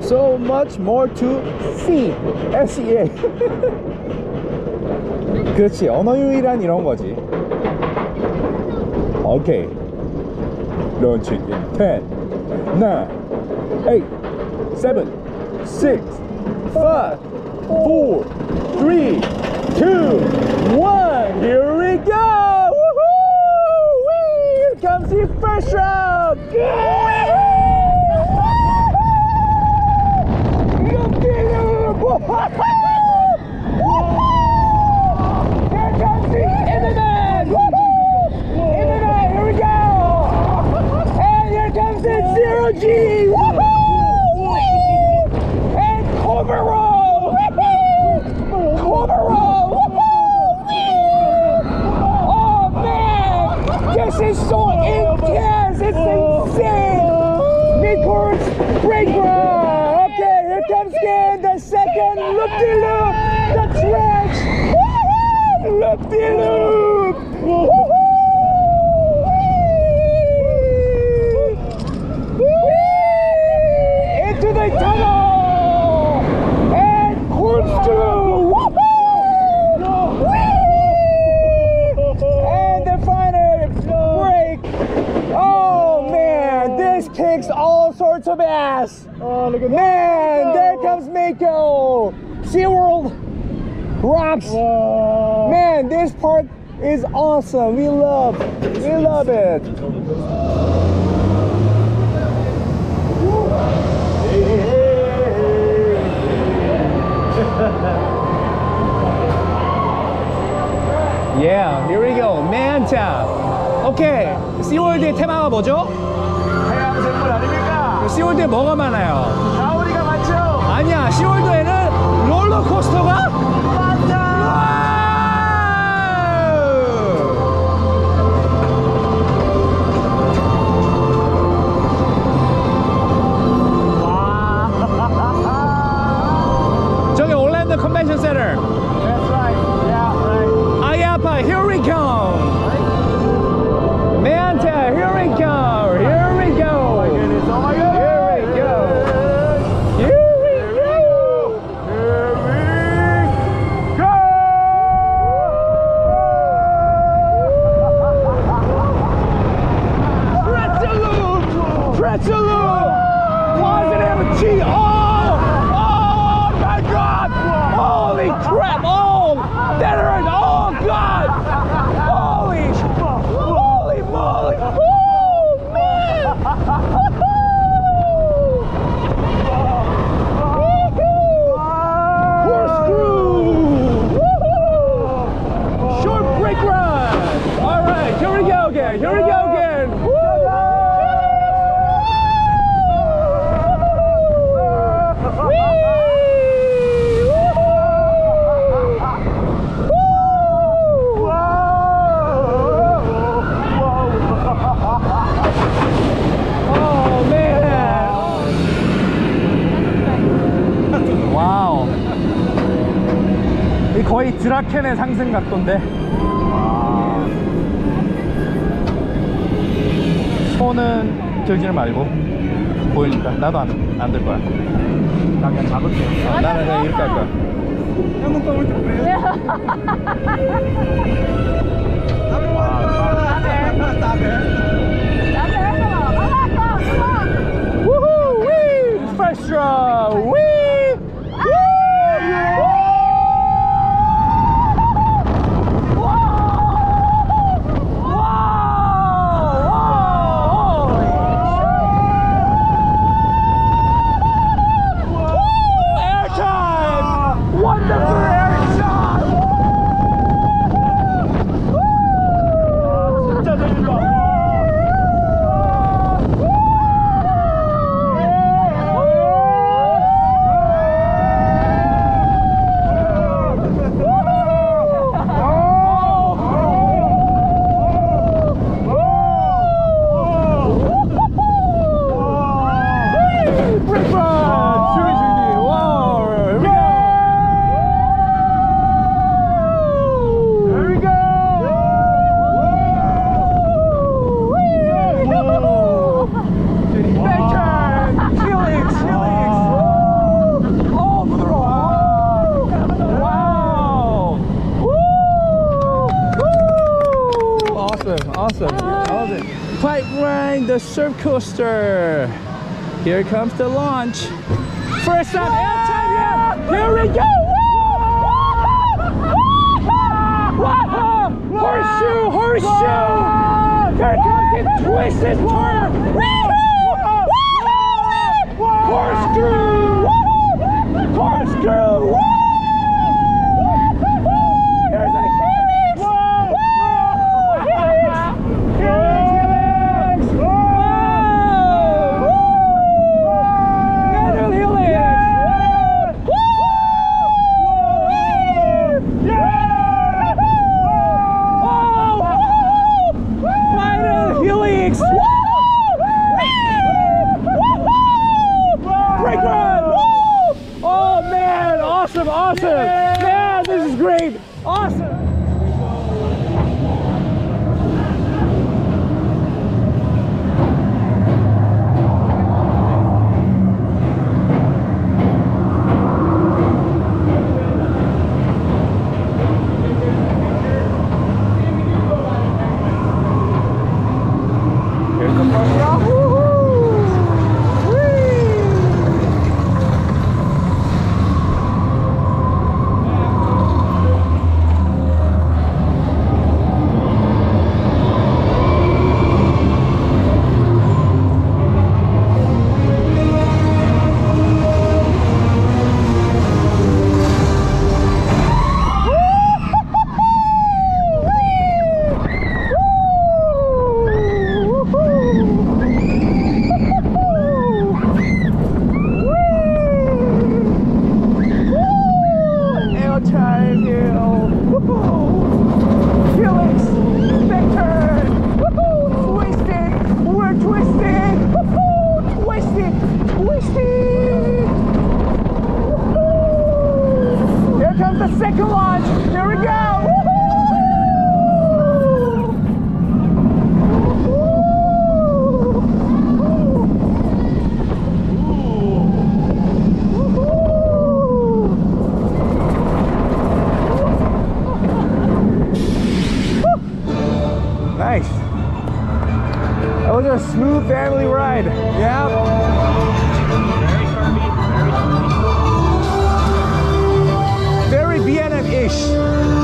So much more to see. SEA. 그렇지, 언어 유희란 이런 거지. 오케이. Launching in 10, 9, 8, 7, 6, 5, 4, 3, 2, 1. Here we go! Woohoo! Here comes the first round! Here comes the internet! Internet, here we go! And here comes the zero G! Woohoo! And Coverall! Coverall! Oh man! This is so intense! It's insane! Mid-course breakdown! Okay, here comes again the second loop-de-loop! The trench! Loop-de-loop! Into the tunnel! And corkscrew! And the final break! Oh man, this kicks all sorts of ass! Oh, look at that! Man, there comes Mako! SeaWorld rocks! Whoa. Man, this park is awesome! We love it! Yeah, here we go. Man time. 오케이. 씨월드의 테마가 뭐죠? 해양생물 아닙니까? 씨월드에 뭐가 많아요? 가오리가 많죠? 아니야, 씨월드에는 롤러코스터가 맞아! 저기 올랜도 컨벤션 센터. That's right. Yeah, right. 아야파, here we go. Manta, here we go. Here we go. Oh my goodness. Oh my goodness. Here we go. Here we go. Here we go. Pretzel loop. Pretzel loop. Positive G. Oh my God. Holy crap. Oh, that hurt. Oh God. Holy moly. Oh man. Corkscrew. Short break run. All right, here we go again. Here we go again. Oh man. 와우. 이 거의 드라켄의 상승 각도인데. 손은 들지는 말고 보이니까 나도 안 들 거야. 나 그냥 잡을게. 나는 그냥 이렇게 할 거야. 한번 떠볼 때 그래. Woohoo! Wee! First row! Wee! quite ride the surf coaster. Here comes the launch. First time, airtime, yeah. Here we go. Horseshoe, horseshoe. Here comes the twist and turn. Corkscrew. Corkscrew. Here's a helix. Helix. Another helix. Final helix. Break run. Oh man, awesome, awesome. Man, this is great. Awesome. Here's the first round. Second launch, here we go! Nice. That was a smooth family ride. Yeah. Very BNM-ish.